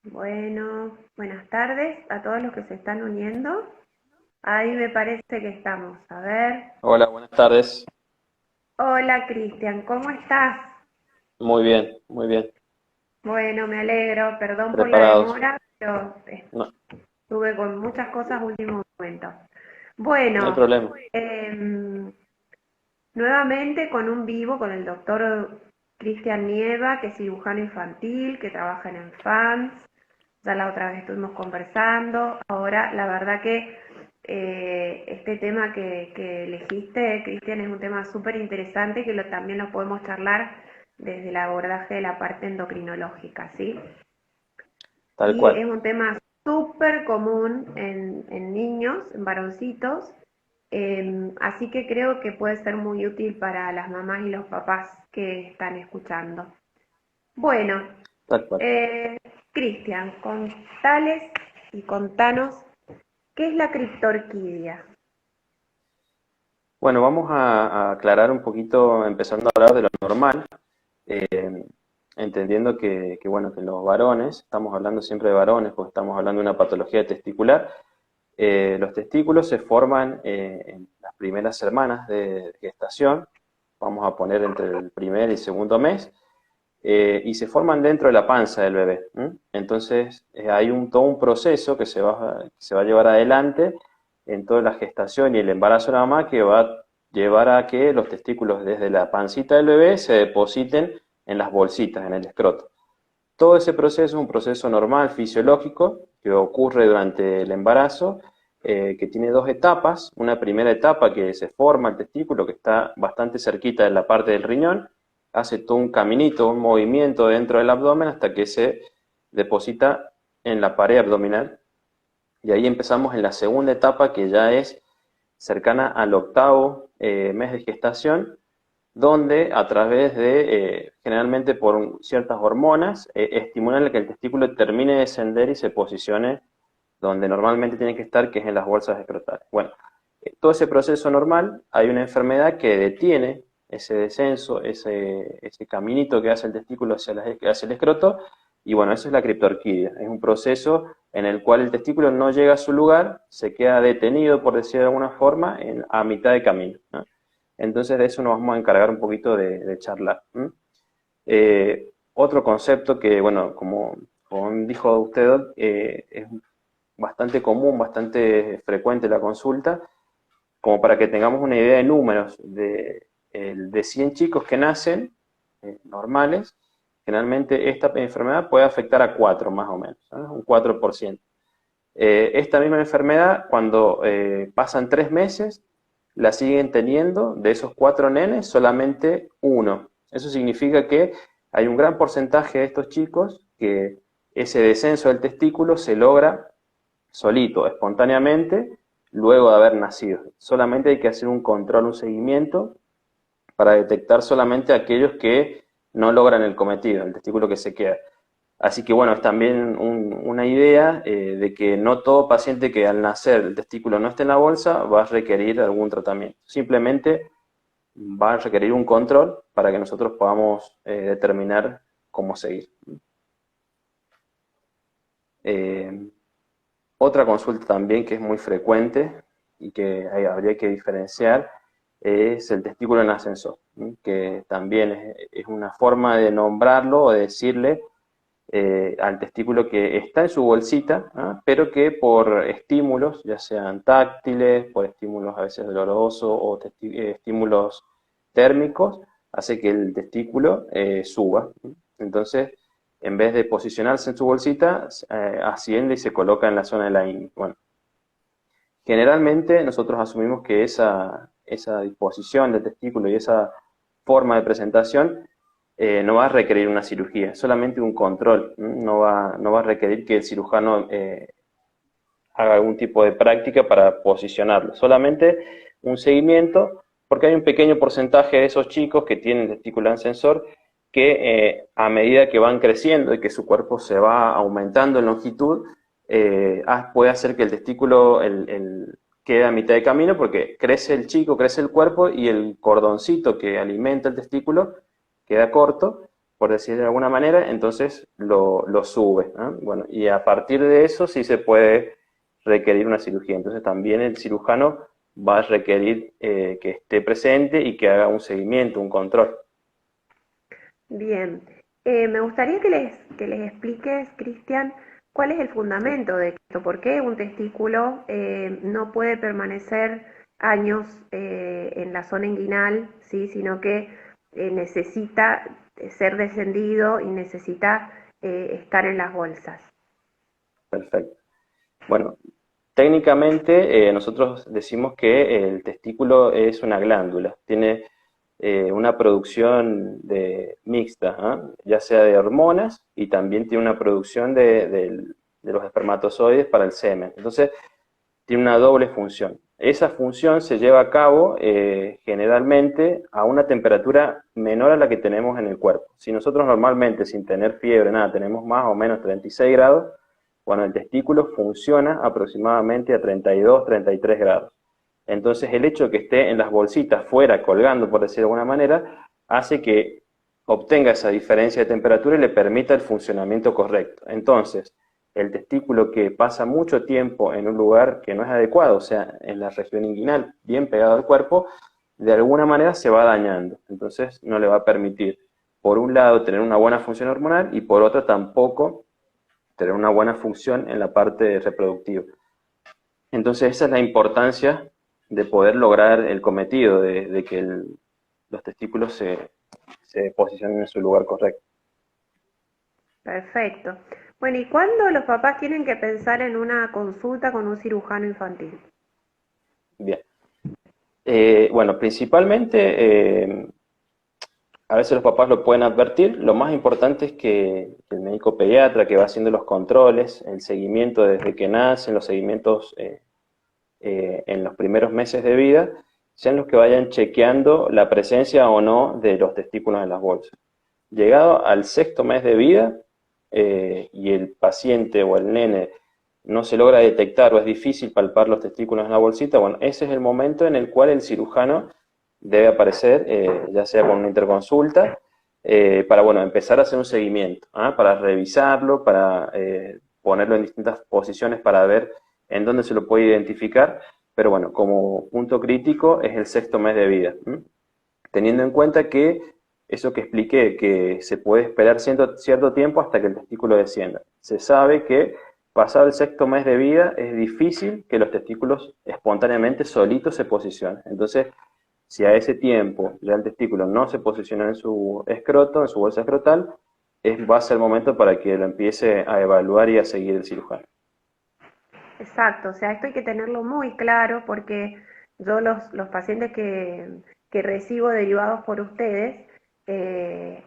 Bueno, buenas tardes a todos los que se están uniendo. Ahí me parece que estamos. A ver. Hola, buenas tardes. Hola, Cristian, ¿cómo estás? Muy bien, muy bien. Bueno, me alegro. Perdón por la Preparados. demora, pero No, estuve con muchas cosas último momento. no hay Bueno, problema. nuevamente con un vivo con el doctor Cristian Nieva, que es cirujano infantil, que trabaja en Enfants. Ya la otra vez estuvimos conversando. Ahora, la verdad que este tema que elegiste, Cristian, es un tema súper interesante que también lo podemos charlar desde el abordaje de la parte endocrinológica, ¿sí? Tal Y cual. es un tema súper común en niños, en varoncitos, así que creo que puede ser muy útil para las mamás y los papás que están escuchando. Bueno, Tal cual. eh, Cristian, contales y contanos qué es la criptorquidia. Bueno, vamos a aclarar un poquito, empezando a hablar de lo normal, eh, entendiendo bueno, que los varones, estamos hablando siempre de varones, porque estamos hablando de una patología testicular. Los testículos se forman en las primeras semanas de gestación, vamos a poner entre el primer y segundo mes, y se forman dentro de la panza del bebé. ¿M? Entonces, hay todo un proceso que se va a llevar adelante en toda la gestación y el embarazo de la mamá que va a llevar a que los testículos desde la pancita del bebé se depositen en las bolsitas, en el escroto. Todo ese proceso es un proceso normal, fisiológico, que ocurre durante el embarazo, que tiene dos etapas. Una primera etapa que se forma el testículo, que está bastante cerquita de la parte del riñón, hace todo un caminito, un movimiento dentro del abdomen hasta que se deposita en la pared abdominal. Y ahí empezamos en la segunda etapa, que ya es cercana al octavo mes de gestación, donde a través de, generalmente por ciertas hormonas, estimulan que el testículo termine de descender y se posicione donde normalmente tiene que estar, que es en las bolsas escrotales. Bueno, todo ese proceso normal, hay una enfermedad que detiene ese descenso, ese caminito que hace el testículo hacia el escroto, y bueno, eso es la criptorquidia. Es un proceso en el cual el testículo no llega a su lugar, se queda detenido, por decir de alguna forma, a mitad de camino, ¿no? Entonces de eso nos vamos a encargar un poquito de charlar. Otro concepto que, bueno, como dijo usted, es bastante común, bastante frecuente la consulta, como para que tengamos una idea de números, de 100 chicos que nacen normales, generalmente esta enfermedad puede afectar a 4 más o menos, ¿no? Un 4%. Esta misma enfermedad, cuando pasan 3 meses, la siguen teniendo, de esos 4 nenes, solamente uno. Eso significa que hay un gran porcentaje de estos chicos que ese descenso del testículo se logra solito, espontáneamente, luego de haber nacido. Solamente hay que hacer un control, un seguimiento, para detectar solamente aquellos que no logran el cometido, el testículo que se queda. Así que bueno, es también una idea de que no todo paciente que al nacer el testículo no esté en la bolsa va a requerir algún tratamiento. Simplemente va a requerir un control para que nosotros podamos determinar cómo seguir. Eh, Otra consulta también que es muy frecuente y que habría que diferenciar es el testículo en ascensor, ¿sí? Que también es una forma de nombrarlo o de decirle al testículo que está en su bolsita, ¿no? Pero que por estímulos, ya sean táctiles, por estímulos a veces dolorosos o estímulos térmicos, hace que el testículo suba. Entonces, en vez de posicionarse en su bolsita, asciende y se coloca en la zona de la ingle. Bueno, generalmente nosotros asumimos que esa disposición del testículo y esa forma de presentación no va a requerir una cirugía, solamente un control. No va a requerir que el cirujano haga algún tipo de práctica para posicionarlo, solamente un seguimiento, porque hay un pequeño porcentaje de esos chicos que tienen testículo en sensor que a medida que van creciendo y que su cuerpo se va aumentando en longitud, puede hacer que el testículo quede a mitad de camino porque crece el chico, crece el cuerpo y el cordoncito que alimenta el testículo queda corto, por decir de alguna manera, entonces lo sube, ¿no? Bueno, y a partir de eso sí se puede requerir una cirugía. Entonces también el cirujano va a requerir que esté presente y que haga un seguimiento, un control. Bien. Me gustaría que les expliques, Cristian, cuál es el fundamento de esto, por qué un testículo no puede permanecer años en la zona inguinal, ¿sí? Sino que necesita ser descendido y necesita estar en las bolsas. Perfecto. Bueno, técnicamente nosotros decimos que el testículo es una glándula, tiene una producción mixta, ¿ah? Ya sea de hormonas y también tiene una producción de los espermatozoides para el semen. Entonces, tiene una doble función. Esa función se lleva a cabo generalmente a una temperatura menor a la que tenemos en el cuerpo. Si nosotros normalmente, sin tener fiebre, nada, tenemos más o menos 36 grados, bueno, el testículo funciona aproximadamente a 32, 33 grados. Entonces, el hecho de que esté en las bolsitas fuera, colgando, por decir de alguna manera, hace que obtenga esa diferencia de temperatura y le permita el funcionamiento correcto. Entonces, el testículo que pasa mucho tiempo en un lugar que no es adecuado, o sea, en la región inguinal, bien pegado al cuerpo, de alguna manera se va dañando. Entonces, no le va a permitir, por un lado, tener una buena función hormonal y por otro, tampoco tener una buena función en la parte reproductiva. Entonces, esa es la importancia de poder lograr el cometido, de que los testículos se posicionen en su lugar correcto. Perfecto. Bueno, ¿y cuándo los papás tienen que pensar en una consulta con un cirujano infantil? Bien. Bueno, principalmente, a veces los papás lo pueden advertir. Lo más importante es que el médico pediatra que va haciendo los controles, el seguimiento desde que nacen, los seguimientos en los primeros meses de vida, sean los que vayan chequeando la presencia o no de los testículos en las bolsas. Llegado al sexto mes de vida y el paciente o el nene no se logra detectar o es difícil palpar los testículos en la bolsita, bueno, ese es el momento en el cual el cirujano debe aparecer, ya sea con una interconsulta, para, bueno, empezar a hacer un seguimiento, ¿ah? Para revisarlo, para ponerlo en distintas posiciones para ver en dónde se lo puede identificar, pero bueno, como punto crítico es el sexto mes de vida, ¿m? Teniendo en cuenta que eso que expliqué, que se puede esperar cierto tiempo hasta que el testículo descienda. Se sabe que pasado el sexto mes de vida es difícil que los testículos espontáneamente solitos se posicionen. Entonces, si a ese tiempo ya el testículo no se posiciona en su escroto, en su bolsa escrotal, va a ser el momento para que lo empiece a evaluar y a seguir el cirujano. Exacto, o sea, esto hay que tenerlo muy claro porque yo los pacientes que recibo derivados por ustedes, eh,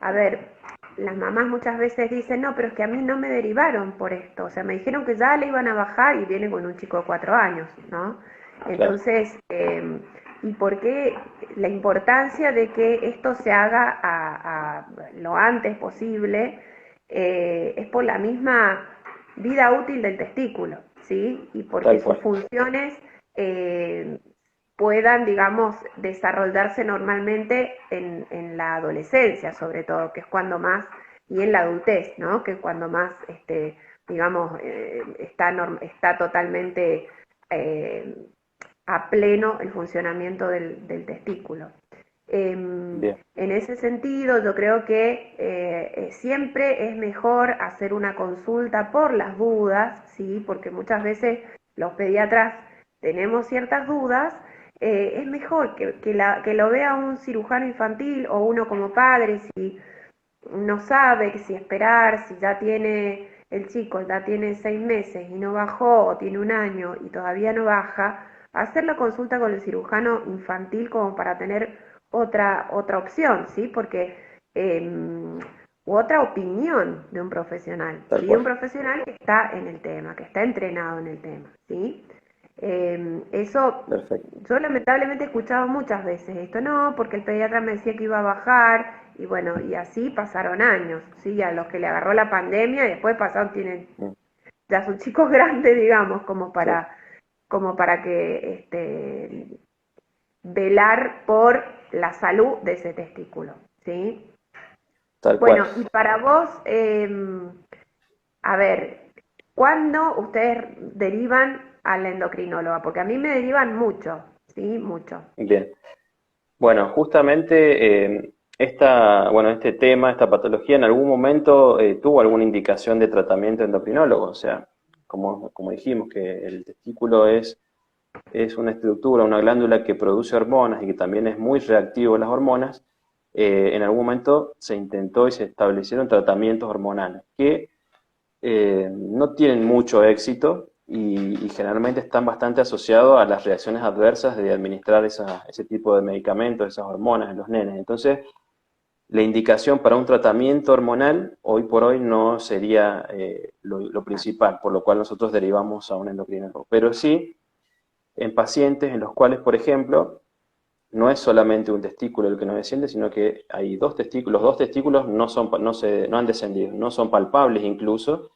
a ver, las mamás muchas veces dicen, no, pero es que a mí no me derivaron por esto, o sea, me dijeron que ya le iban a bajar y vienen con un chico de 4 años, ¿no? Claro, Entonces, ¿y por qué la importancia de que esto se haga a lo antes posible? Es por la misma vida útil del testículo, ¿sí? Y porque tal sus cual, funciones puedan, digamos, desarrollarse normalmente en la adolescencia, sobre todo, que es cuando más, y en la adultez, ¿no? Que es cuando más, digamos, está totalmente eh, a pleno el funcionamiento del testículo. bien, En ese sentido, yo creo que siempre es mejor hacer una consulta por las dudas, ¿sí? Porque muchas veces los pediatras tenemos ciertas dudas. Es mejor que lo vea un cirujano infantil o uno como padre, si no sabe si esperar, si ya tiene el chico, ya tiene 6 meses y no bajó, o tiene un año y todavía no baja, hacer la consulta con el cirujano infantil como para tener otra opción, ¿sí? Porque, u otra opinión de un profesional, tal ¿sí? Un cual. profesional que está en el tema, que está entrenado en el tema, ¿sí? Eso, Perfecto. yo lamentablemente he escuchado muchas veces esto, no, porque el pediatra me decía que iba a bajar, y bueno, y así pasaron años, ¿sí? A los que le agarró la pandemia y después pasaron, tienen, Mm, ya son chicos grandes, digamos, sí. como para que velar por la salud de ese testículo, ¿sí? tal cual. Bueno, y para vos, a ver, ¿cuándo ustedes derivan a la endocrinóloga? Porque a mí me derivan mucho, ¿sí? Mucho. Bien. Bueno, justamente este tema, esta patología, en algún momento tuvo alguna indicación de tratamiento endocrinólogo. O sea, como dijimos, que el testículo es una estructura, una glándula que produce hormonas y que también es muy reactivo a las hormonas. En algún momento se intentó y se establecieron tratamientos hormonales que no tienen mucho éxito y generalmente están bastante asociados a las reacciones adversas de administrar ese tipo de medicamentos, esas hormonas en los nenes. Entonces, la indicación para un tratamiento hormonal hoy por hoy no sería lo principal, por lo cual nosotros derivamos a un endocrinólogo. Pero sí en pacientes en los cuales, por ejemplo, no es solamente un testículo el que no desciende, sino que hay dos testículos. Los dos testículos no han descendido, no son palpables incluso,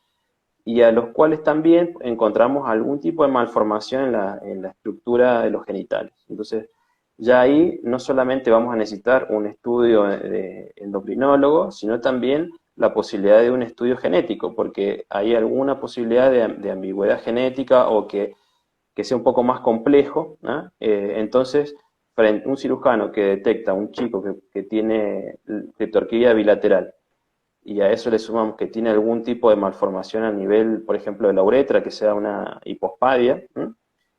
y a los cuales también encontramos algún tipo de malformación en la estructura de los genitales. Entonces, ya ahí no solamente vamos a necesitar un estudio de endocrinólogo, sino también la posibilidad de un estudio genético, porque hay alguna posibilidad de ambigüedad genética o que sea un poco más complejo, ¿no? Entonces, frente a un cirujano que detecta a un chico que tiene criptorquidia bilateral y a eso le sumamos que tiene algún tipo de malformación a nivel, por ejemplo, de la uretra, que sea una hipospadia, ¿m?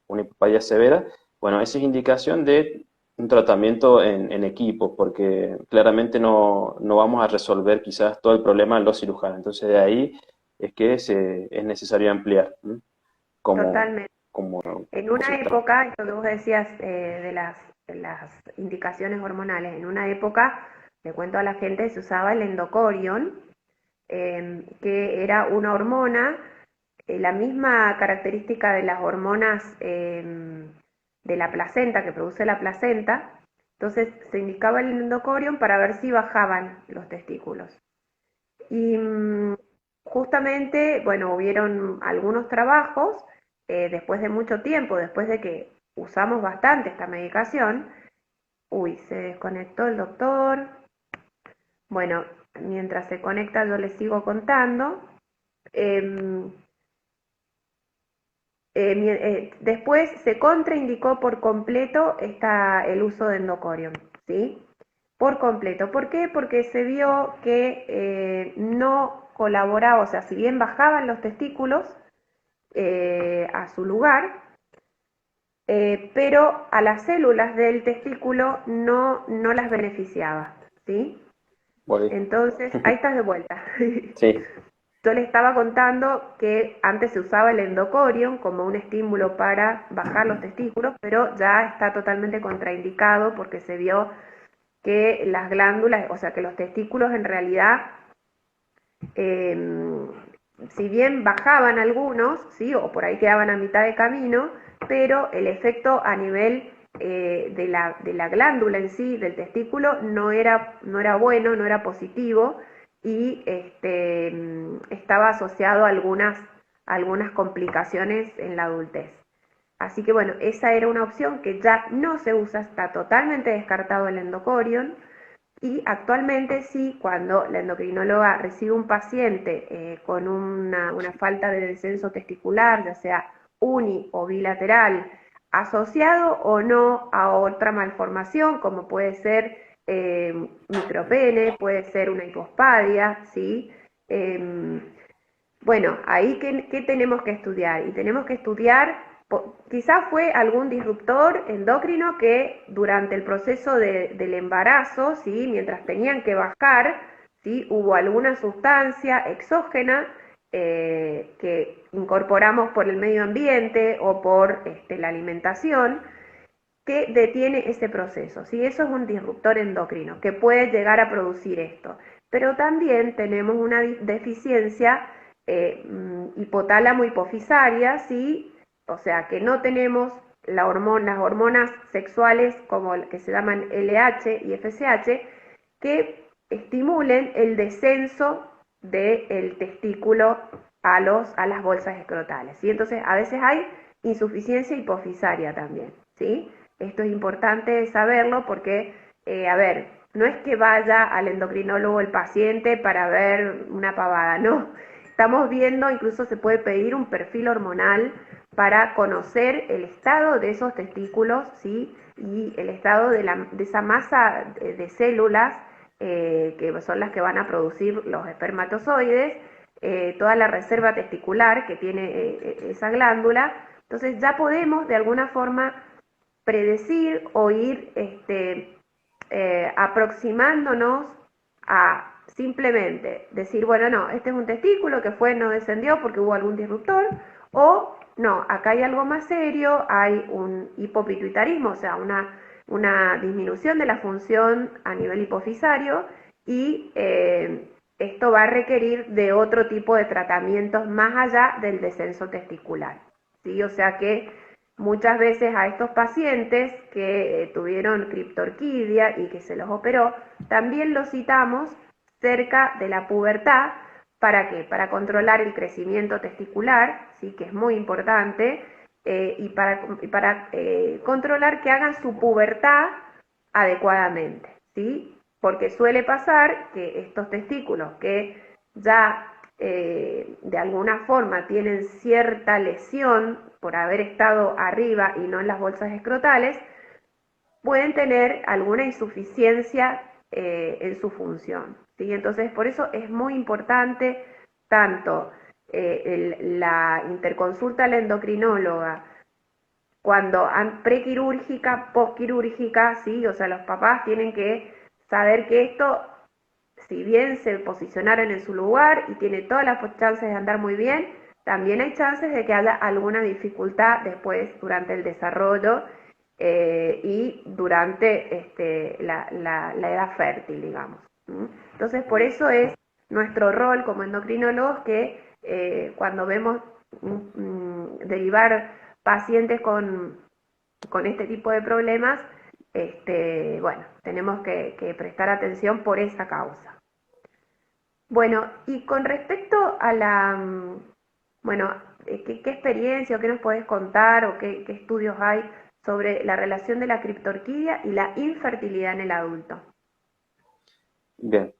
Una hipospadia severa, bueno, esa es indicación de un tratamiento en equipo, porque claramente no vamos a resolver quizás todo el problema en los cirujanos. Entonces, de ahí es que es necesario ampliar, ¿m? como, Totalmente. como, En como se una está. época, esto que vos decías de las indicaciones hormonales, en una época, le cuento a la gente, se usaba el endocorion, que era una hormona, la misma característica de las hormonas de la placenta, que produce la placenta. Entonces se indicaba el endocorion para ver si bajaban los testículos. Y justamente, bueno, hubieron algunos trabajos, después de mucho tiempo, después de que usamos bastante esta medicación. Uy, se desconectó el doctor. Bueno, mientras se conecta yo les sigo contando. Em, Después se contraindicó por completo el uso de endocorium, ¿sí? Por completo. ¿Por qué? Porque se vio que no colaboraba, o sea, si bien bajaban los testículos a su lugar, pero a las células del testículo no las beneficiaba, ¿sí? Volví. Entonces, ahí estás de vuelta. Sí, Yo le estaba contando que antes se usaba el endocorium como un estímulo para bajar los testículos, pero ya está totalmente contraindicado porque se vio que las glándulas, o sea, que los testículos en realidad, eh, si bien bajaban algunos, ¿sí? O por ahí quedaban a mitad de camino, pero el efecto a nivel de la glándula en sí, del testículo, no era bueno, no era positivo y estaba asociado a algunas complicaciones en la adultez. Así que bueno, esa era una opción que ya no se usa, está totalmente descartado el endocorion. Y actualmente sí, cuando la endocrinóloga recibe un paciente con una falta de descenso testicular, ya sea uni o bilateral, asociado o no a otra malformación, como puede ser micropene, puede ser una hipospadia, ¿sí? Eh, bueno, ahí ¿qué tenemos que estudiar? Y tenemos que estudiar, quizás fue algún disruptor endocrino que durante el proceso del embarazo, ¿sí? Mientras tenían que bajar, ¿sí? Hubo alguna sustancia exógena que incorporamos por el medio ambiente o por la alimentación que detiene ese proceso, ¿sí? Eso es un disruptor endocrino que puede llegar a producir esto. Pero también tenemos una deficiencia hipotálamo hipofisaria, ¿sí? O sea, que no tenemos las hormonas sexuales como que se llaman LH y FSH que estimulen el descenso del testículo a las bolsas escrotales, ¿sí? Entonces, a veces hay insuficiencia hipofisaria también, ¿sí? Esto es importante saberlo porque, a ver, no es que vaya al endocrinólogo el paciente para ver una pavada, no. Estamos viendo, incluso se puede pedir un perfil hormonal para conocer el estado de esos testículos, ¿sí? Y el estado de esa masa de células que son las que van a producir los espermatozoides, toda la reserva testicular que tiene esa glándula. Entonces ya podemos de alguna forma predecir o ir aproximándonos a simplemente decir, bueno, no, este es un testículo que no descendió porque hubo algún disruptor, o no, acá hay algo más serio, hay un hipopituitarismo, o sea, una disminución de la función a nivel hipofisario, y esto va a requerir de otro tipo de tratamientos más allá del descenso testicular, ¿sí? O sea que muchas veces a estos pacientes que tuvieron criptorquidia y que se los operó, también los citamos cerca de la pubertad. ¿Para qué? Para controlar el crecimiento testicular, ¿sí? Que es muy importante, y para controlar que hagan su pubertad adecuadamente, ¿sí? Porque suele pasar que estos testículos que ya de alguna forma tienen cierta lesión por haber estado arriba y no en las bolsas escrotales, pueden tener alguna insuficiencia en su función, ¿sí? Entonces, por eso es muy importante tanto la interconsulta a la endocrinóloga, cuando prequirúrgica, postquirúrgica, ¿sí? O sea, los papás tienen que saber que esto, si bien se posicionaron en su lugar y tiene todas las chances de andar muy bien, también hay chances de que haya alguna dificultad después durante el desarrollo y durante la edad fértil, digamos. Entonces, por eso es nuestro rol como endocrinólogos que cuando vemos derivar pacientes con este tipo de problemas, bueno, tenemos que prestar atención por esa causa. Bueno, y con respecto a bueno, ¿qué experiencia o qué nos podés contar o qué estudios hay sobre la relación de la criptorquidia y la infertilidad en el adulto? Bien,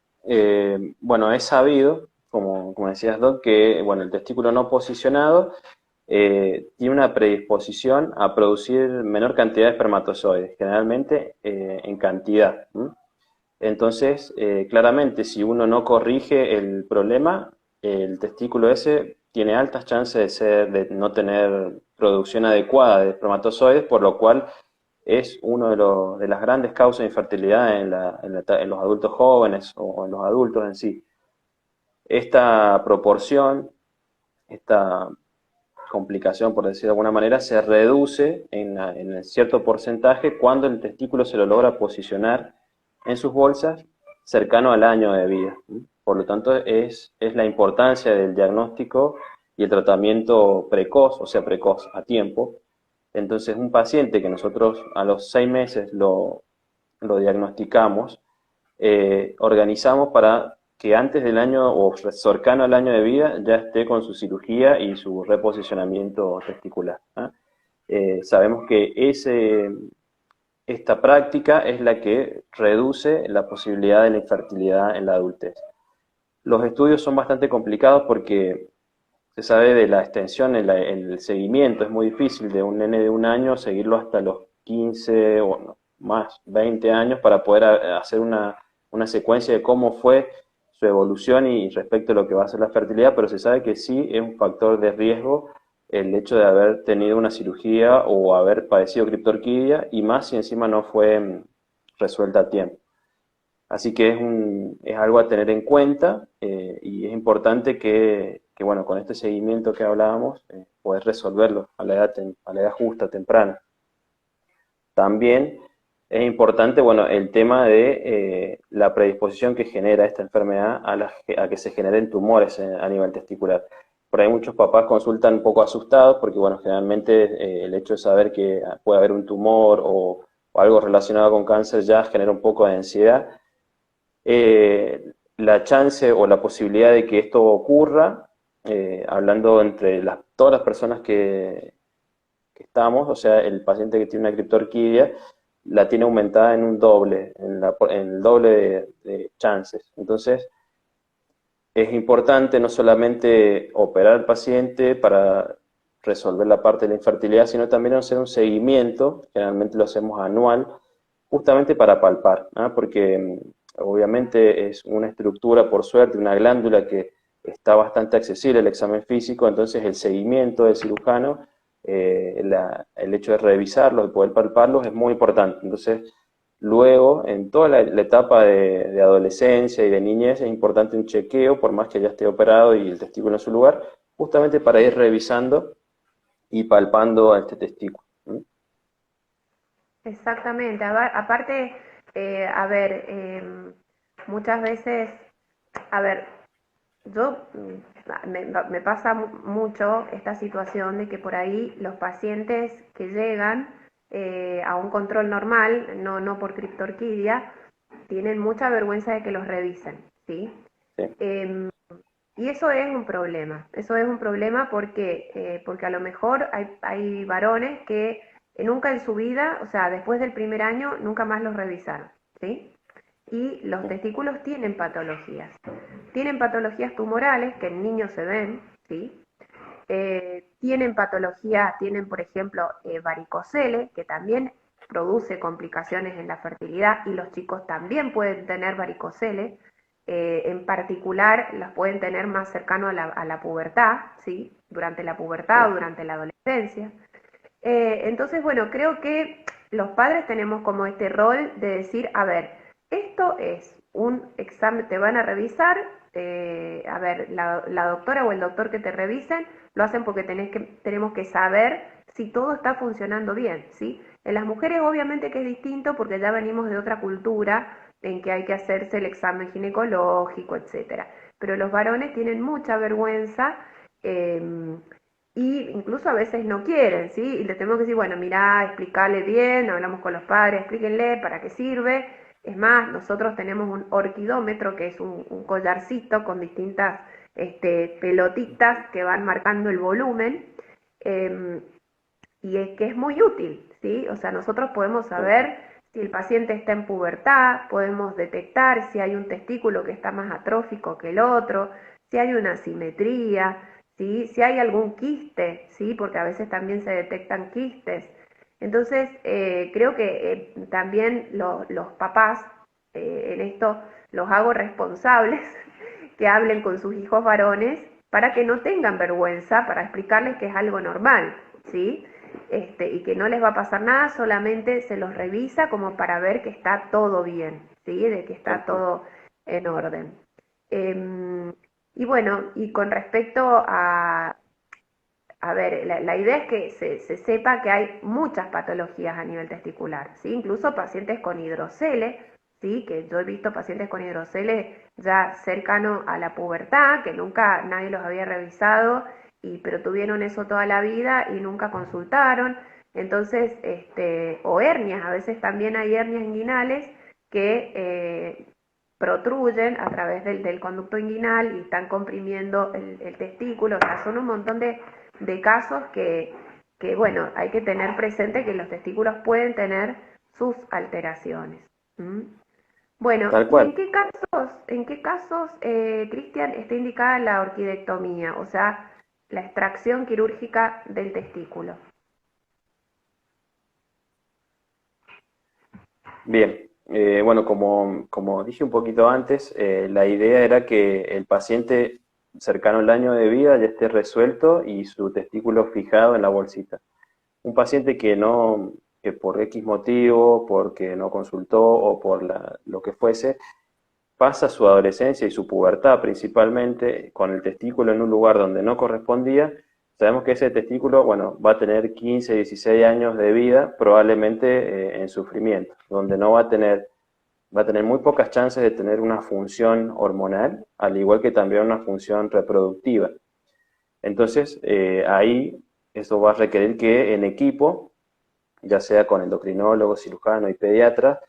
bueno, es sabido, como decías, Doc, que bueno, el testículo no posicionado tiene una predisposición a producir menor cantidad de espermatozoides, generalmente en cantidad. Entonces, claramente, si uno no corrige el problema, el testículo ese tiene altas chances de no tener producción adecuada de espermatozoides, por lo cual es uno de las grandes causas de infertilidad en los adultos jóvenes o en los adultos en sí. Esta proporción, esta complicación, por decir de alguna manera, se reduce en cierto porcentaje cuando el testículo se lo logra posicionar en sus bolsas cercano al año de vida. Por lo tanto, es la importancia del diagnóstico y el tratamiento precoz, o sea, precoz a tiempo. Entonces, un paciente que nosotros a los 6 meses lo diagnosticamos, organizamos para que antes del año o cercano al año de vida ya esté con su cirugía y su reposicionamiento testicular. Sabemos que esta práctica es la que reduce la posibilidad de la infertilidad en la adultez. Los estudios son bastante complicados porque se sabe de la extensión en el seguimiento. Es muy difícil de un nene de 1 año seguirlo hasta los 15 o no, más, 20 años para poder hacer una secuencia de cómo fue su evolución y respecto a lo que va a ser la fertilidad, pero se sabe que sí es un factor de riesgo el hecho de haber tenido una cirugía o haber padecido criptorquidia, y más si encima no fue resuelta a tiempo. Así que es algo a tener en cuenta, y es importante que bueno, con este seguimiento que hablábamos, poder resolverlo a la edad justa, temprana. También es importante, bueno, el tema de la predisposición que genera esta enfermedad a que se generen tumores a nivel testicular. Por ahí muchos papás consultan un poco asustados porque, bueno, generalmente el hecho de saber que puede haber un tumor o algo relacionado con cáncer ya genera un poco de ansiedad. La chance o la posibilidad de que esto ocurra, hablando entre todas las personas que estamos, o sea, el paciente que tiene una criptorquidia, la tiene aumentada en un doble, en el doble de chances. Entonces, es importante no solamente operar al paciente para resolver la parte de la infertilidad, sino también hacer un seguimiento, generalmente lo hacemos anual, justamente para palpar, ¿no? Porque obviamente es una estructura, por suerte, una glándula que está bastante accesible al examen físico, entonces el seguimiento del cirujano, el hecho de revisarlo, de poder palparlos, es muy importante. Entonces, luego, en toda la etapa de adolescencia y de niñez, es importante un chequeo, por más que ya esté operado y el testículo en su lugar, justamente para ir revisando y palpando a este testículo. Exactamente. Aparte, a ver, muchas veces, a ver, yo me pasa mucho esta situación de que por ahí los pacientes que llegan a un control normal, no por criptorquidia, tienen mucha vergüenza de que los revisen, ¿sí? Sí. Y eso es un problema porque a lo mejor hay varones que nunca en su vida, o sea, después del primer año, nunca más los revisaron, ¿sí? Y los testículos tienen patologías tumorales que en niños se ven, ¿sí? Tienen patologías, tienen por ejemplo varicocele, que también produce complicaciones en la fertilidad y los chicos también pueden tener varicocele, en particular las pueden tener más cercano a la pubertad, ¿sí? Durante la pubertad o durante la adolescencia. Entonces, bueno, creo que los padres tenemos como este rol de decir, a ver, esto es un examen, te van a revisar, a ver, la doctora o el doctor que te revisen, lo hacen porque tenemos que saber si todo está funcionando bien, ¿sí? En las mujeres obviamente que es distinto porque ya venimos de otra cultura en que hay que hacerse el examen ginecológico, etcétera. Pero los varones tienen mucha vergüenza, y incluso a veces no quieren, ¿sí? Y le tenemos que decir, bueno, mirá, explicarle bien, hablamos con los padres, explíquenle para qué sirve. Es más, nosotros tenemos un orquidómetro, que es un collarcito con distintas pelotitas que van marcando el volumen, y es que es muy útil, ¿sí? O sea, nosotros podemos saber si el paciente está en pubertad, podemos detectar si hay un testículo que está más atrófico que el otro, si hay una asimetría, ¿sí? Si hay algún quiste, ¿sí? Porque a veces también se detectan quistes. Entonces, creo que también los papás, en esto los hago responsables, que hablen con sus hijos varones para que no tengan vergüenza, para explicarles que es algo normal, ¿sí? Y que no les va a pasar nada, solamente se los revisa como para ver que está todo bien, ¿sí? De que está todo en orden. Y bueno, y con respecto a ver, la idea es que se sepa que hay muchas patologías a nivel testicular, ¿sí? Incluso pacientes con hidrocele, ¿sí? Que yo he visto pacientes con hidrocele ya cercano a la pubertad, que nunca nadie los había revisado, pero tuvieron eso toda la vida y nunca consultaron. Entonces, o hernias, a veces también hay hernias inguinales que protruyen a través del conducto inguinal y están comprimiendo el testículo. O sea, son un montón de casos que, bueno, hay que tener presente que los testículos pueden tener sus alteraciones. ¿Mm? Bueno, Tal ¿y cual. en qué casos, Cristian, está indicada la orquidectomía? O sea, la extracción quirúrgica del testículo. Bien, bueno, como dije un poquito antes, la idea era que el paciente cercano al año de vida ya esté resuelto y su testículo fijado en la bolsita. Un paciente que por X motivo, porque no consultó o por lo que fuese, pasa su adolescencia y su pubertad principalmente con el testículo en un lugar donde no correspondía, sabemos que ese testículo, bueno, va a tener 15, 16 años de vida, probablemente en sufrimiento, donde no va a tener muy pocas chances de tener una función hormonal, al igual que también una función reproductiva. Entonces, ahí eso va a requerir que en equipo, ya sea con endocrinólogo, cirujano y pediatra,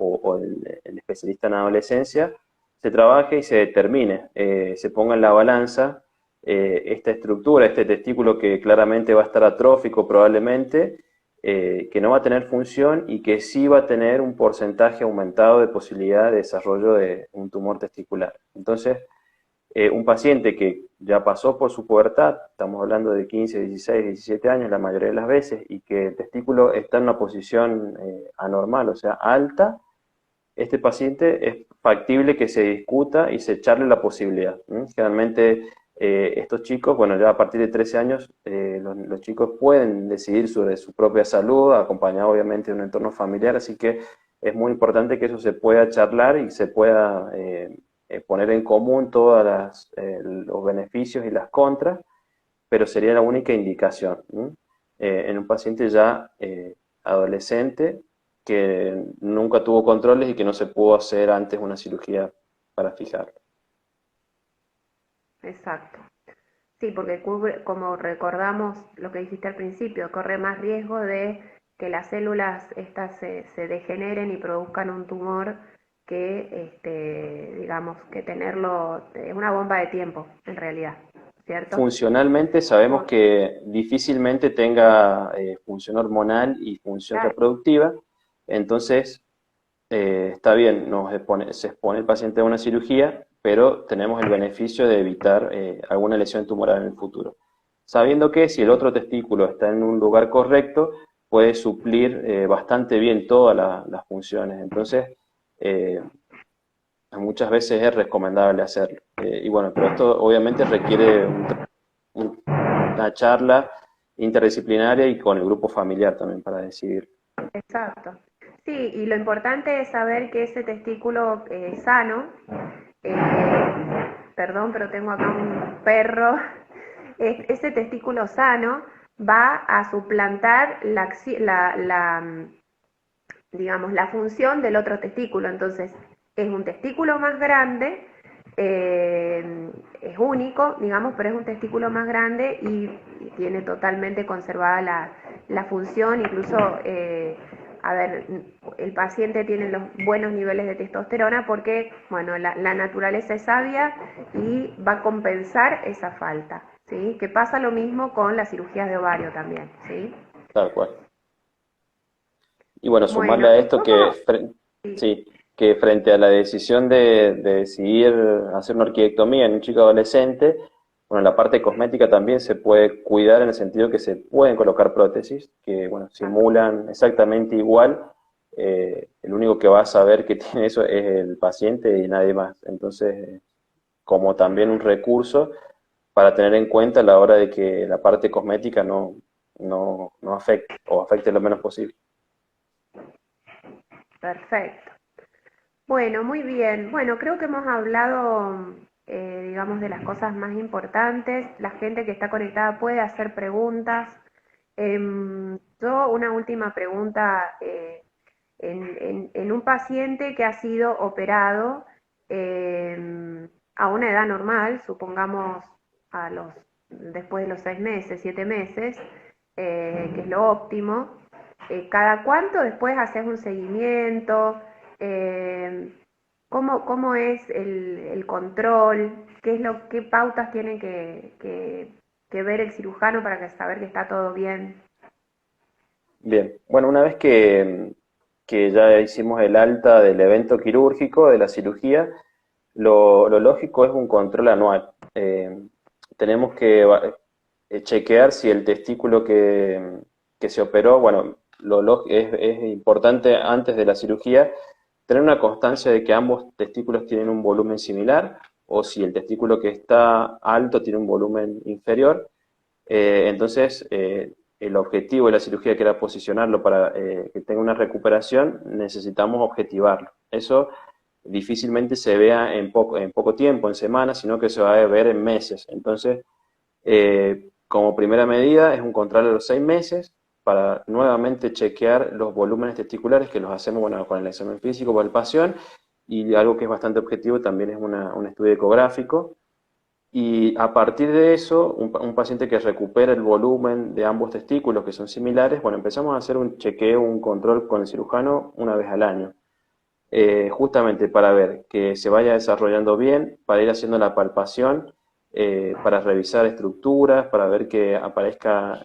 o el especialista en adolescencia, se trabaje y se determine, se ponga en la balanza esta estructura, este testículo que claramente va a estar atrófico probablemente, que no va a tener función y que sí va a tener un porcentaje aumentado de posibilidad de desarrollo de un tumor testicular. Entonces, un paciente que ya pasó por su pubertad, estamos hablando de 15, 16, 17 años la mayoría de las veces, y que el testículo está en una posición anormal, o sea, alta, este paciente es factible que se discuta y se echarle la posibilidad. Generalmente estos chicos, bueno, ya a partir de 13 años, los chicos pueden decidir sobre su propia salud, acompañado obviamente de un entorno familiar, así que es muy importante que eso se pueda charlar y se pueda poner en común todos los beneficios y las contras, pero sería la única indicación en un paciente ya adolescente que nunca tuvo controles y que no se pudo hacer antes una cirugía para fijarlo. Exacto. Sí, porque como recordamos lo que dijiste al principio, corre más riesgo de que las células estas se degeneren y produzcan un tumor que, digamos, que tenerlo, es una bomba de tiempo, en realidad, ¿cierto? Funcionalmente sabemos que difícilmente tenga función hormonal y función Claro, reproductiva, entonces está bien, se expone el paciente a una cirugía, pero tenemos el beneficio de evitar alguna lesión tumoral en el futuro. Sabiendo que si el otro testículo está en un lugar correcto, puede suplir bastante bien todas las funciones. Entonces, eh, muchas veces es recomendable hacerlo. Y bueno, pero esto obviamente requiere una charla interdisciplinaria y con el grupo familiar también para decidir. exacto. Sí, y lo importante es saber que ese testículo sano, perdón, pero tengo acá un perro, ese testículo sano va a suplantar digamos, la función del otro testículo. Entonces, es un testículo más grande, es único, digamos, pero es un testículo más grande y tiene totalmente conservada la función, incluso, a ver, el paciente tiene los buenos niveles de testosterona porque, bueno, la naturaleza es sabia y va a compensar esa falta, ¿sí? Que pasa lo mismo con las cirugías de ovario también, ¿sí? Tal cual. Y bueno, sumarle Bueno, a ¿y esto cómo? Sí, sí, que frente a la decisión de decidir hacer una orquidectomía en un chico adolescente, bueno, la parte cosmética también se puede cuidar en el sentido que se pueden colocar prótesis que, bueno, simulan exactamente igual. El único que va a saber que tiene eso es el paciente y nadie más. Entonces, como también un recurso para tener en cuenta a la hora de que la parte cosmética no afecte o afecte lo menos posible. perfecto. Bueno, muy bien. Bueno, creo que hemos hablado, digamos, de las cosas más importantes. La gente que está conectada puede hacer preguntas. Yo una última pregunta. En un paciente que ha sido operado a una edad normal, supongamos después de los 6 meses, 7 meses, que es lo óptimo, ¿cada cuánto después haces un seguimiento? Eh, ¿Cómo es el control? ¿Qué pautas tiene que ver el cirujano para saber que está todo bien? Bien, bueno, una vez que ya hicimos el alta del evento quirúrgico, de la cirugía, lo lógico es un control anual. Tenemos que chequear si el testículo que se operó, bueno, es importante antes de la cirugía tener una constancia de que ambos testículos tienen un volumen similar o si el testículo que está alto tiene un volumen inferior. Entonces, el objetivo de la cirugía, que era posicionarlo para que tenga una recuperación, necesitamos objetivarlo. Eso difícilmente se vea en poco tiempo, en semanas, sino que se va a ver en meses. Entonces, como primera medida es un control a los 6 meses para nuevamente chequear los volúmenes testiculares que los hacemos bueno, con el examen físico, palpación, y algo que es bastante objetivo también es un estudio ecográfico. Y a partir de eso, un paciente que recupera el volumen de ambos testículos, que son similares, bueno, empezamos a hacer un chequeo, un control con el cirujano una vez al año, justamente para ver que se vaya desarrollando bien, para ir haciendo la palpación para revisar estructuras, para ver que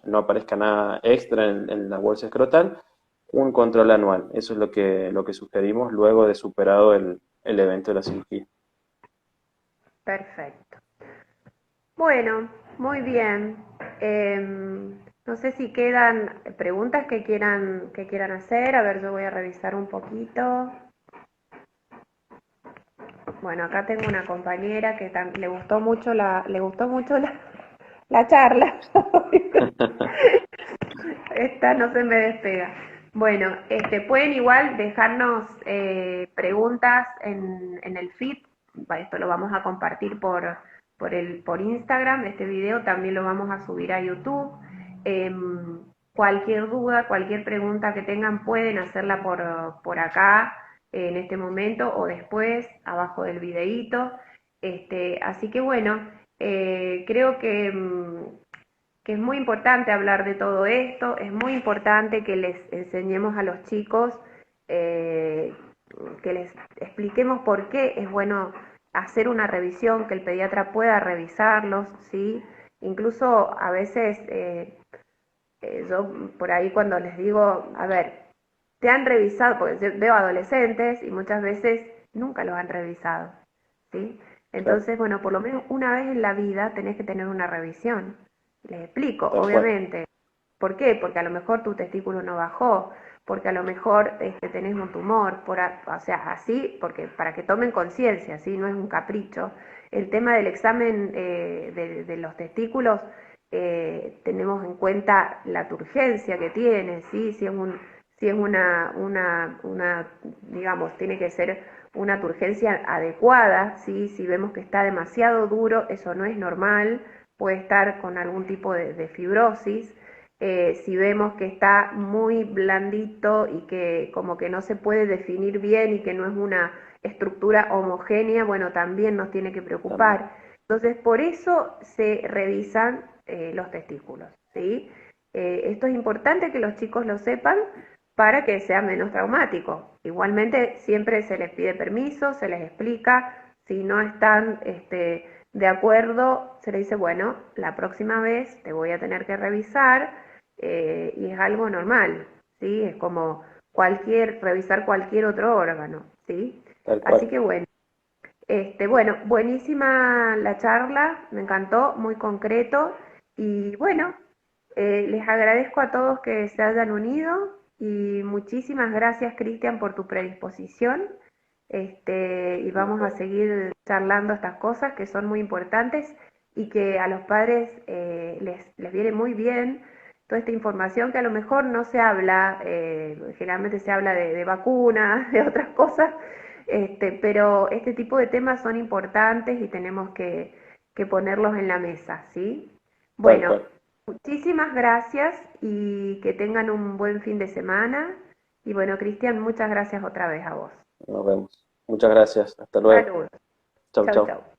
no aparezca nada extra en la bolsa escrotal, un control anual. Eso es lo que sugerimos luego de superado el evento de la cirugía. Perfecto. Bueno, muy bien. No sé si quedan preguntas que quieran hacer. A ver, yo voy a revisar un poquito. Bueno, acá tengo una compañera que le gustó mucho la charla. Esta no se me despega. Bueno, pueden igual dejarnos preguntas en el feed. Esto lo vamos a compartir por Instagram. Este video también lo vamos a subir a YouTube. Cualquier duda, cualquier pregunta que tengan pueden hacerla por acá en este momento o después, abajo del videíto. Así que bueno, creo que es muy importante hablar de todo esto, es muy importante que les enseñemos a los chicos, que les expliquemos por qué es bueno hacer una revisión, que el pediatra pueda revisarlos, ¿sí? Incluso a veces yo por ahí cuando les digo, a ver, te han revisado, porque yo veo adolescentes y muchas veces nunca los han revisado, ¿sí? Entonces, bueno, por lo menos una vez en la vida tenés que tener una revisión. Les explico, obviamente. ¿Por qué? Porque a lo mejor tu testículo no bajó, porque a lo mejor tenés un tumor, o sea, así, porque para que tomen conciencia, ¿sí? No es un capricho. El tema del examen de los testículos, tenemos en cuenta la turgencia que tiene, ¿sí? Si es digamos, tiene que ser una turgencia adecuada, ¿sí? Si vemos que está demasiado duro, eso no es normal, puede estar con algún tipo de fibrosis. Si vemos que está muy blandito y que como que no se puede definir bien y que no es una estructura homogénea, bueno, también nos tiene que preocupar. Entonces, por eso se revisan los testículos, ¿sí? Esto es importante que los chicos lo sepan para que sea menos traumático. Igualmente, siempre se les pide permiso, se les explica, si no están de acuerdo, se le dice, bueno, la próxima vez te voy a tener que revisar, y es algo normal, ¿sí? Es como revisar cualquier otro órgano, ¿sí? Así que bueno, buenísima la charla, me encantó, muy concreto, y bueno, les agradezco a todos que se hayan unido, y muchísimas gracias, Cristian, por tu predisposición. Y vamos a seguir charlando estas cosas que son muy importantes y que a los padres les viene muy bien toda esta información que a lo mejor no se habla, generalmente se habla de vacunas, de otras cosas, pero este tipo de temas son importantes y tenemos que ponerlos en la mesa, ¿sí? Bueno, muchísimas gracias y que tengan un buen fin de semana. Y bueno, Cristian, muchas gracias otra vez a vos. Nos vemos. Muchas gracias. Hasta luego. Saludos. Chau, Chau, chau. chau.